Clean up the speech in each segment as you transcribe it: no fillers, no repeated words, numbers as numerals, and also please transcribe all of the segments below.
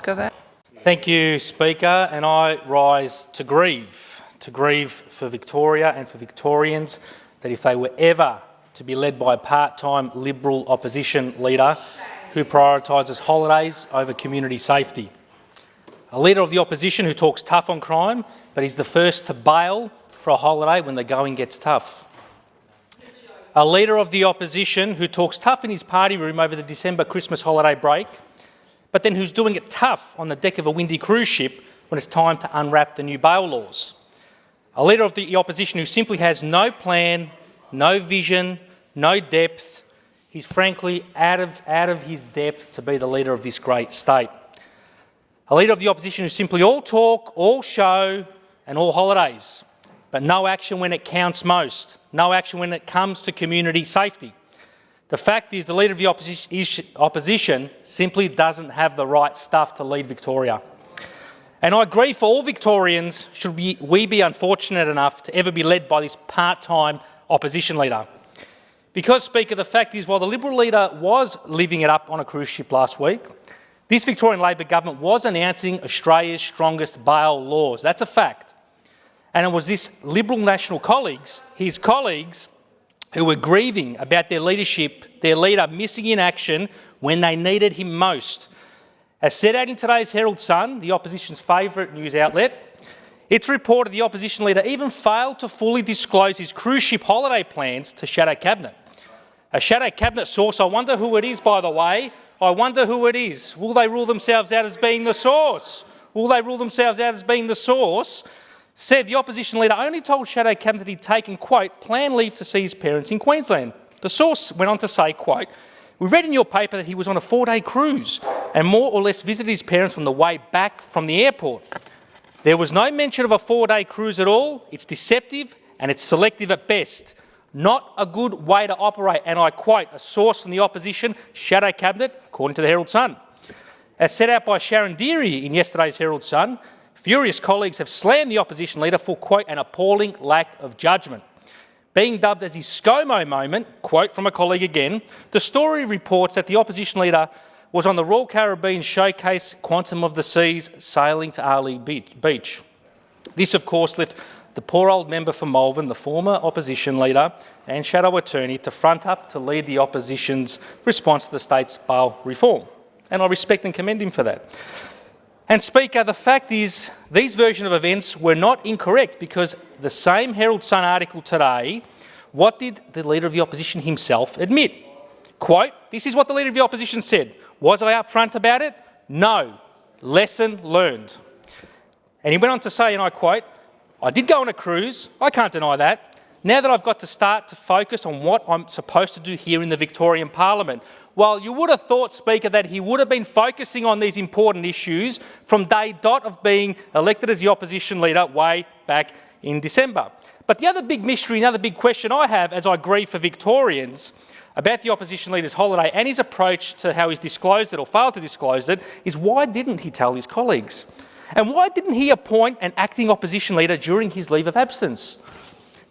Pascoe Vale. Thank you, Speaker, and I rise to grieve for Victoria and for Victorians that if they were ever to be led by a part-time Liberal opposition leader who prioritises holidays over community safety. A leader of the opposition who talks tough on crime, but is the first to bail for a holiday when the going gets tough. A leader of the opposition who talks tough in his party room over the December Christmas holiday break, but then who's doing it tough on the deck of a windy cruise ship when it's time to unwrap the new bail laws. A leader of the opposition who simply has no plan, no vision, no depth. He's frankly out of his depth to be the leader of this great state. A leader of the opposition who simply all talk, all show and all holidays, but no action when it counts most, no action when it comes to community safety. The fact is the leader of the opposition simply doesn't have the right stuff to lead Victoria. And I agree for all Victorians should we be unfortunate enough to ever be led by this part-time opposition leader. Because, Speaker, the fact is while the Liberal leader was living it up on a cruise ship last week, this Victorian Labor government was announcing Australia's strongest bail laws. That's a fact. And it was this Liberal national colleagues, his colleagues, who were grieving about their leadership, their leader missing in action when they needed him most. As set out in today's Herald Sun, the opposition's favourite news outlet, it's reported the opposition leader even failed to fully disclose his cruise ship holiday plans to Shadow Cabinet. A Shadow Cabinet source, I wonder who it is, by the way. I wonder who it is. Will they rule themselves out as being the source? Will they rule themselves out as being the source? Said the opposition leader only told Shadow Cabinet that he'd taken, quote, planned leave to see his parents in Queensland. The source went on to say, quote, we read in your paper that he was on a 4-day cruise and more or less visited his parents on the way back from the airport. There was no mention of a 4-day cruise at all. It's deceptive and it's selective at best. Not a good way to operate. And I quote a source from the opposition, Shadow Cabinet, according to the Herald Sun. As set out by Sharon Deary in yesterday's Herald Sun, furious colleagues have slammed the opposition leader for, quote, an appalling lack of judgment. Being dubbed as his ScoMo moment, quote from a colleague again, the story reports that the opposition leader was on the Royal Caribbean showcase Quantum of the Seas sailing to Ali Beach. This, of course, left the poor old member for Malvern, the former opposition leader and shadow attorney, to front up to lead the opposition's response to the state's bail reform. And I respect and commend him for that. And Speaker, the fact is these version of events were not incorrect because the same Herald Sun article today, what did the Leader of the Opposition himself admit? Quote, this is what the Leader of the Opposition said. Was I upfront about it? No. Lesson learned. And he went on to say, and I quote, I did go on a cruise, I can't deny that. Now that I've got to start to focus on what I'm supposed to do here in the Victorian Parliament. Well, you would have thought, Speaker, that he would have been focusing on these important issues from day dot of being elected as the opposition leader way back in December. But the other big mystery, another big question I have as I grieve for Victorians about the opposition leader's holiday and his approach to how he's disclosed it or failed to disclose it is why didn't he tell his colleagues? And why didn't he appoint an acting opposition leader during his leave of absence?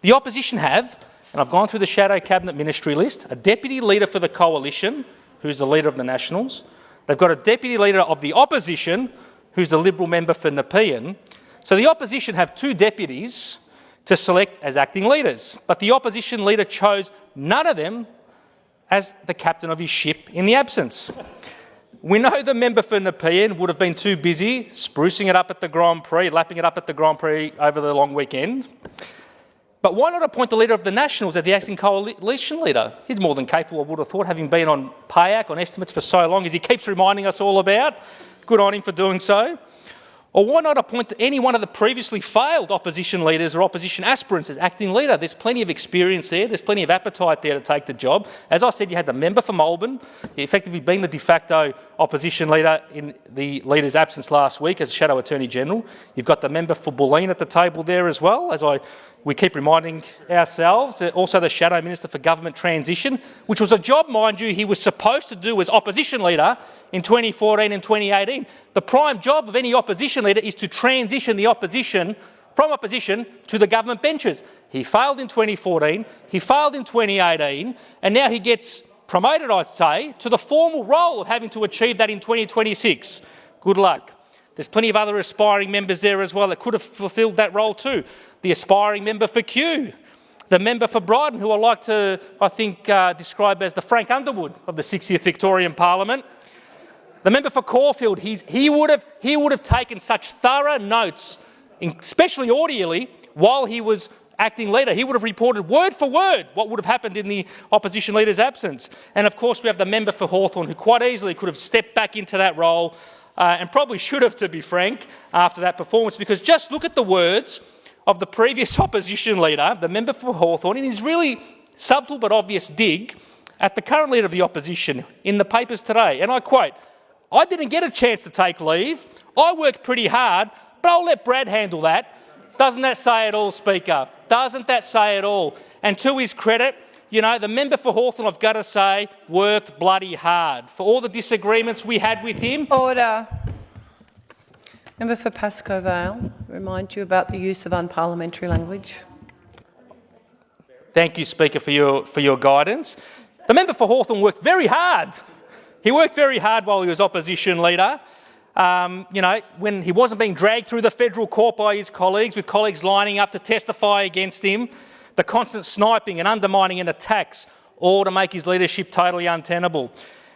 The opposition have, and I've gone through the Shadow Cabinet Ministry list, a deputy leader for the coalition, who's the leader of the Nationals. They've got a deputy leader of the opposition, who's the Liberal member for Nepean. So the opposition have 2 deputies to select as acting leaders, but the opposition leader chose none of them as the captain of his ship in the absence. We know the member for Nepean would have been too busy sprucing it up at the Grand Prix, lapping it up at the Grand Prix over the long weekend. But why not appoint the Leader of the Nationals as the acting coalition leader? He's more than capable, I would have thought, having been on PAYAC, on estimates for so long, as he keeps reminding us all about. Good on him for doing so. Or why not appoint any one of the previously failed opposition leaders or opposition aspirants as acting leader? There's plenty of experience there. There's plenty of appetite there to take the job. As I said, you had the member for Malvern, effectively being the de facto opposition leader in the leader's absence last week as Shadow Attorney General. You've got the member for Bulleen at the table there as well, as we keep reminding ourselves. Also the Shadow Minister for Government Transition, which was a job, mind you, he was supposed to do as opposition leader in 2014 and 2018. The prime job of any opposition leader is to transition the opposition from opposition to the government benches. He failed in 2014, he failed in 2018, and now he gets promoted, I'd say, to the formal role of having to achieve that in 2026. Good luck. There's plenty of other aspiring members there as well that could have fulfilled that role too. The aspiring member for Kew, the member for Brighton, who I like to, I think, describe as the Frank Underwood of the 60th Victorian Parliament. The member for Caulfield, he would have taken such thorough notes, especially audially, while he was acting leader. He would have reported word for word what would have happened in the opposition leader's absence. And of course, we have the member for Hawthorn, who quite easily could have stepped back into that role and probably should have, to be frank, after that performance, because just look at the words of the previous opposition leader, the member for Hawthorn, in his really subtle but obvious dig at the current leader of the opposition in the papers today. And I quote, "I didn't get a chance to take leave. I worked pretty hard, but I'll let Brad handle that." Doesn't that say it all, Speaker? Doesn't that say it all? And to his credit, you know, the member for Hawthorn, I've got to say, worked bloody hard. For all the disagreements we had with him. Order. Member for Pascoe Vale, remind you about the use of unparliamentary language. Thank you, Speaker, for your guidance. The member for Hawthorn worked very hard. He worked very hard while he was opposition leader. You know, when he wasn't being dragged through the federal court by his colleagues, with colleagues lining up to testify against him, the constant sniping and undermining and attacks, all to make his leadership totally untenable.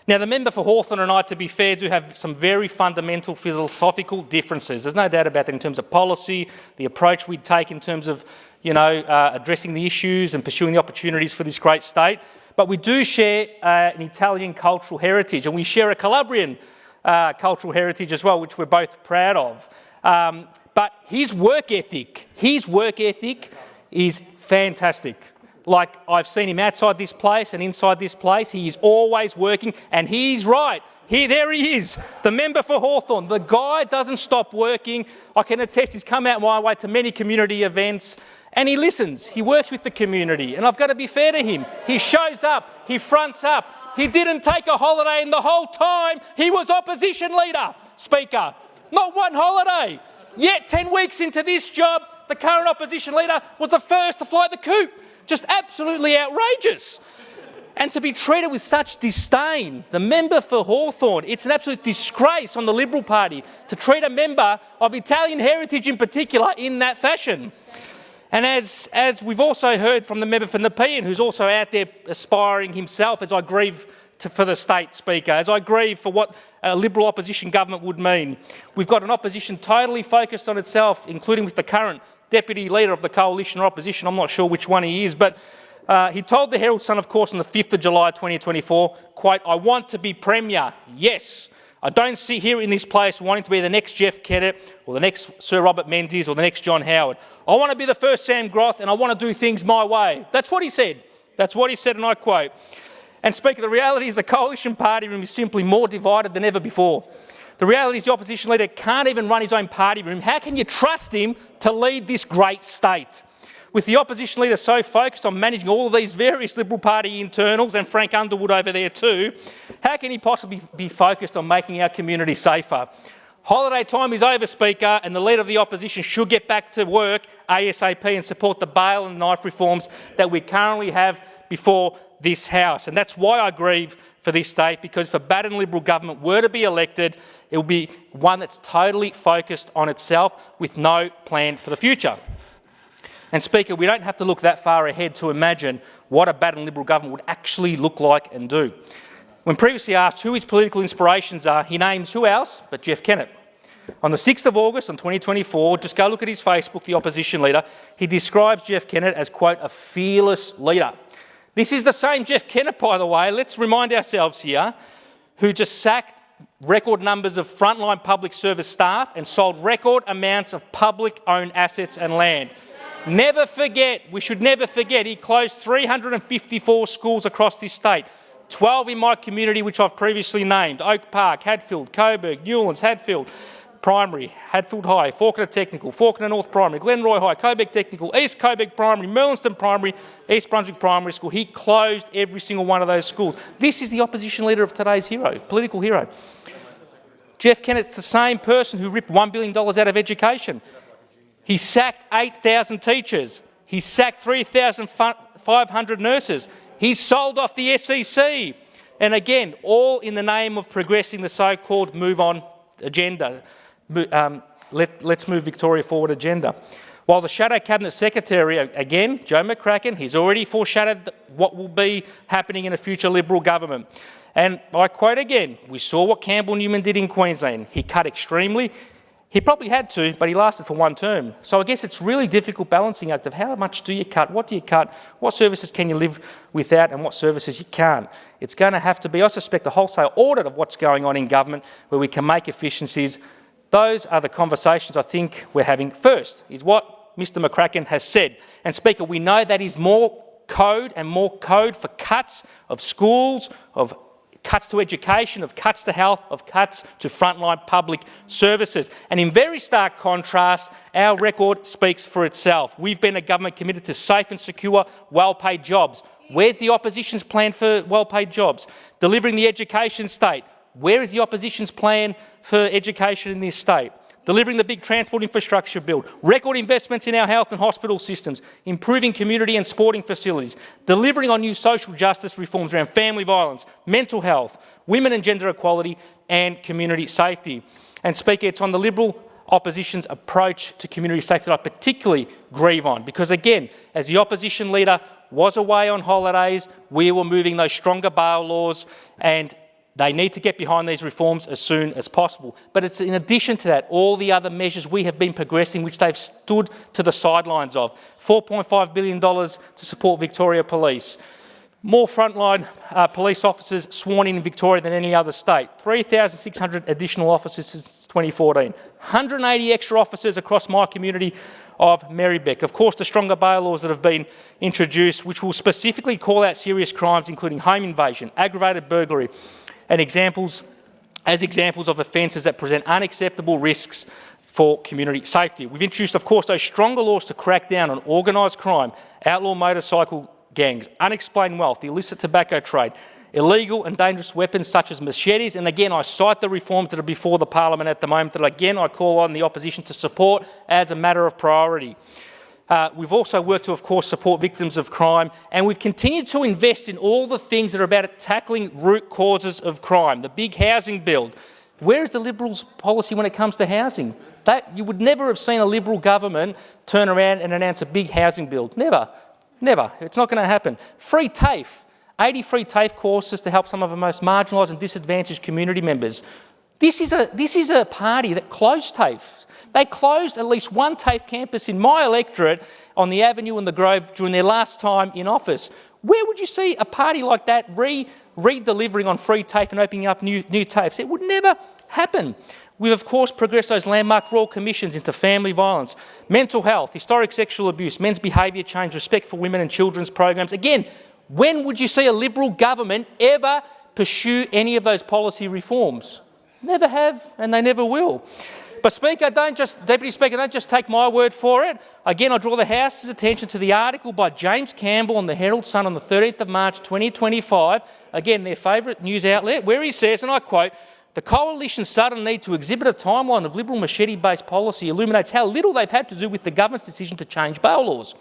Now, the member for Hawthorn and I, to be fair, do have some very fundamental philosophical differences. There's no doubt about that in terms of policy, the approach we'd take in terms of, you know, addressing the issues and pursuing the opportunities for this great state. But we do share an Italian cultural heritage, and we share a Calabrian cultural heritage as well, which we're both proud of. But his work ethic is fantastic. Like, I've seen him outside this place and inside this place. He is always working, and he's right. There he is, the member for Hawthorn. The guy doesn't stop working. I can attest he's come out my way to many community events, and he listens. He works with the community, and I've got to be fair to him. He shows up. He fronts up. He didn't take a holiday in the whole time he was opposition leader, Speaker. Not one holiday. Yet 10 weeks into this job, the current opposition leader was the first to fly the coop. Just absolutely outrageous. And to be treated with such disdain, the member for Hawthorn, it's an absolute disgrace on the Liberal Party to treat a member of Italian heritage in particular in that fashion. And as we've also heard from the member for Nepean, who's also out there aspiring himself, as I grieve for the state, Speaker, as I grieve for what a Liberal opposition government would mean. We've got an opposition totally focused on itself, including with the current deputy leader of the coalition or opposition. I'm not sure which one he is, but he told the Herald Sun, of course, on the 5th of July 2024, quote, "I want to be Premier, yes. I don't sit here in this place wanting to be the next Jeff Kennett or the next Sir Robert Menzies or the next John Howard. I want to be the first Sam Groth, and I want to do things my way." That's what he said. That's what he said, and I quote. And Speaker, the reality is the coalition party room is simply more divided than ever before. The reality is the opposition leader can't even run his own party room. How can you trust him to lead this great state? With the opposition leader so focused on managing all of these various Liberal Party internals, and Frank Underwood over there too, how can he possibly be focused on making our community safer? Holiday time is over, Speaker, and the leader of the opposition should get back to work ASAP and support the bail and knife reforms that we currently have before this House. And that's why I grieve for this state, because if a Battin Liberal government were to be elected, it will be one that's totally focused on itself with no plan for the future. And Speaker, we don't have to look that far ahead to imagine what a Battin Liberal government would actually look like and do. When previously asked who his political inspirations are, he names who else but Jeff Kennett. On the 6th of August in 2024, just go look at his Facebook, the opposition leader, he describes Jeff Kennett as, quote, "a fearless leader." This is the same Jeff Kennett, by the way, let's remind ourselves here, who just sacked record numbers of frontline public service staff and sold record amounts of public-owned assets and land. Never forget, we should never forget, he closed 354 schools across this state, 12 in my community, which I've previously named: Oak Park, Hadfield, Coburg, Newlands, Hadfield Primary, Hadfield High, Fawkner Technical, Fawkner North Primary, Glenroy High, Coburg Technical, East Coburg Primary, Merlinston Primary, East Brunswick Primary School. He closed every single one of those schools. This is the opposition leader of today's hero, political hero. Jeff Kennett's the same person who ripped $1 billion out of education. He sacked 8,000 teachers. He sacked 3,500 nurses. He sold off the SEC. And again, all in the name of progressing the so-called move on agenda. Let's move Victoria forward agenda. While the Shadow Cabinet Secretary, again, Joe McCracken, he's already foreshadowed what will be happening in a future Liberal government. And I quote again, we saw what Campbell Newman did in Queensland. He cut extremely. He probably had to, but he lasted for one term. So I guess it's really difficult balancing act of how much do you cut, what do you cut, what services can you live without and what services you can't. It's going to have to be, I suspect, a wholesale audit of what's going on in government where we can make efficiencies. Those are the conversations I think we're having. First is what Mr McCracken has said. And Speaker, we know that is more code for cuts of schools, of cuts to education, of cuts to health, of cuts to frontline public services. And in very stark contrast, our record speaks for itself. We've been a government committed to safe and secure, well-paid jobs. Where's the opposition's plan for well-paid jobs? Delivering the education state. Where is the opposition's plan for education in this state? Delivering the big transport infrastructure bill, record investments in our health and hospital systems, improving community and sporting facilities, delivering on new social justice reforms around family violence, mental health, women and gender equality and community safety. And Speaker, it's on the Liberal opposition's approach to community safety that I particularly grieve on, because again, as the opposition leader was away on holidays, we were moving those stronger bail laws, and they need to get behind these reforms as soon as possible. But it's in addition to that, all the other measures we have been progressing, which they've stood to the sidelines of. $4.5 billion to support Victoria Police. More frontline police officers sworn in Victoria than any other state. 3,600 additional officers since 2014. 180 extra officers across my community of Marybeck. Of course, the stronger bail laws that have been introduced, which will specifically call out serious crimes, including home invasion, aggravated burglary, and examples of offences that present unacceptable risks for community safety. We've introduced, of course, those stronger laws to crack down on organised crime, outlaw motorcycle gangs, unexplained wealth, the illicit tobacco trade, illegal and dangerous weapons such as machetes, and again I cite the reforms that are before the Parliament at the moment that again I call on the opposition to support as a matter of priority. We've also worked to, of course, support victims of crime, and we've continued to invest in all the things that are about tackling root causes of crime. The big housing bill. Where is the Liberals' policy when it comes to housing? You would never have seen a Liberal government turn around and announce a big housing bill. Never. Never. It's not going to happen. Free TAFE. 80 free TAFE courses to help some of the most marginalised and disadvantaged community members. This is a party that closed TAFE. They closed at least one TAFE campus in my electorate on the Avenue and the Grove during their last time in office. Where would you see a party like that re-delivering on free TAFE and opening up new TAFEs? It would never happen. We've, of course, progressed those landmark royal commissions into family violence, mental health, historic sexual abuse, men's behaviour change, respect for women and children's programs. Again, when would you see a Liberal government ever pursue any of those policy reforms? Never have, and they never will. But Speaker, Deputy Speaker, don't just take my word for it. Again, I draw the House's attention to the article by James Campbell on the Herald Sun on the 13th of March 2025, again, their favourite news outlet, where he says, and I quote, "The Coalition's sudden need to exhibit a timeline of Liberal machete-based policy illuminates how little they've had to do with the government's decision to change bail laws.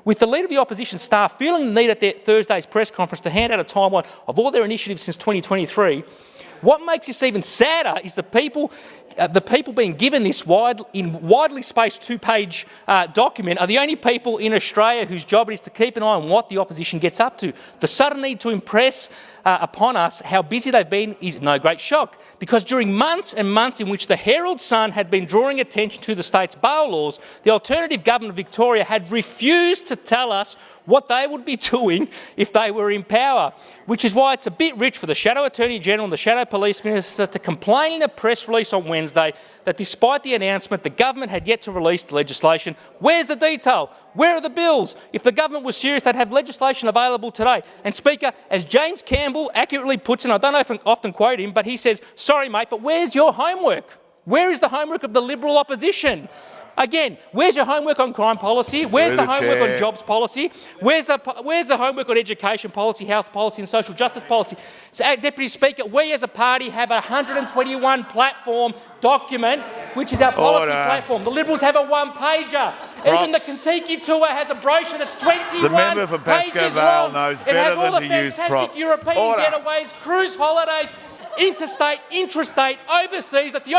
With the Leader of the Opposition staff feeling the need at their Thursday's press conference to hand out a timeline of all their initiatives since 2023, what makes this even sadder is the people being given this widely spaced two-page document are the only people in Australia whose job it is to keep an eye on what the opposition gets up to. The sudden need to impress upon us how busy they've been is no great shock, because during months and months in which the Herald Sun had been drawing attention to the state's bail laws, the alternative government of Victoria had refused to tell us what they would be doing if they were in power, which is why it's a bit rich for the Shadow Attorney General and the Shadow Police Minister to complain in a press release on Wednesday that despite the announcement, the government had yet to release the legislation. Where's the detail? Where are the bills? If the government was serious, they'd have legislation available today. And Speaker, as James Campbell accurately puts it, I don't often quote him, but he says, "Sorry mate, but where's your homework? Where is the homework of the Liberal opposition?" Again, where's your homework on crime policy? Where's the homework on jobs policy? Where's the homework on education policy, health policy and social justice policy? So, Deputy Speaker, we as a party have a 121 platform document, which is our policy platform. The Liberals have a one-pager. Even the Kentucky tour has a brochure that's 21 The member for Pascoe Vale knows better than to use props. It has all the fantastic European getaways, cruise holidays, interstate, intrastate, overseas that the